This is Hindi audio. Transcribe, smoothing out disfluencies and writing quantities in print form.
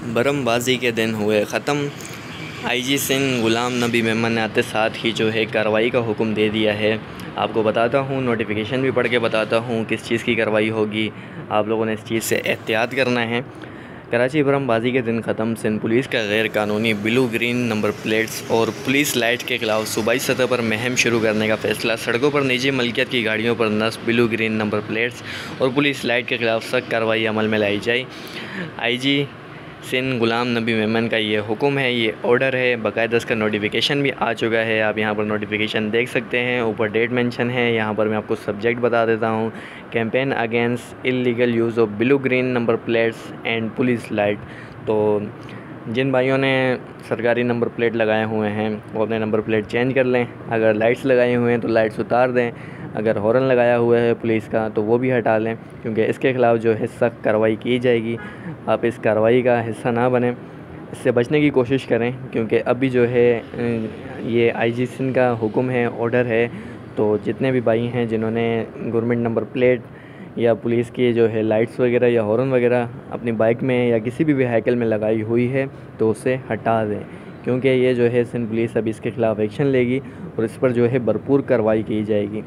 बरमबाजी के दिन हुए ख़त्म। आईजी सिंध गुलाम नबी मेमन ने आते साथ ही जो है कार्रवाई का हुक्म दे दिया है। आपको बताता हूँ, नोटिफिकेशन भी पढ़ के बताता हूँ किस चीज़ की कार्रवाई होगी। आप लोगों ने इस चीज़ से एहतियात करना है। कराची बरमबाजी के दिन ख़त्म। सिंध पुलिस का गैर कानूनी ब्लू ग्रीन नंबर प्लेट्स और पुलिस लाइट के खिलाफ सूबाई सतह पर मुहिम शुरू करने का फैसला। सड़कों पर निजी मलकियत की गाड़ियों पर नस्ब ब्लू ग्रीन नंबर प्लेट्स और पुलिस लाइट के खिलाफ सख्त कार्रवाई अमल में लाई जाए। आईजी सिंध गुलाम नबी मेमन का ये हुक्म है, ये ऑर्डर है। बाकायदा इसका नोटिफिकेशन भी आ चुका है। आप यहाँ पर नोटिफिकेशन देख सकते हैं, ऊपर डेट मेंशन है। यहाँ पर मैं आपको सब्जेक्ट बता देता हूँ, campaign against illegal use of blue green number plates and police light. तो जिन भाइयों ने सरकारी नंबर प्लेट लगाए हुए हैं वो अपने नंबर प्लेट चेंज कर लें। अगर लाइट्स लगाए हुए हैं तो लाइट्स उतार दें। अगर हॉर्न लगाया हुआ है पुलिस का तो वो भी हटा लें, क्योंकि इसके ख़िलाफ़ जो है सख्त कार्रवाई की जाएगी। आप इस कार्रवाई का हिस्सा ना बने, इससे बचने की कोशिश करें, क्योंकि अभी जो है ये आईजी सिंध का हुक्म है, ऑर्डर है। तो जितने भी भाई हैं जिन्होंने गवर्नमेंट नंबर प्लेट या पुलिस की जो है लाइट्स वगैरह या हॉर्न वगैरह अपनी बाइक में या किसी भी व्हीकल में लगाई हुई है तो उसे हटा दें, क्योंकि ये जो है सिंध पुलिस अभी इसके ख़िलाफ़ एक्शन लेगी और इस पर जो है भरपूर कार्रवाई की जाएगी।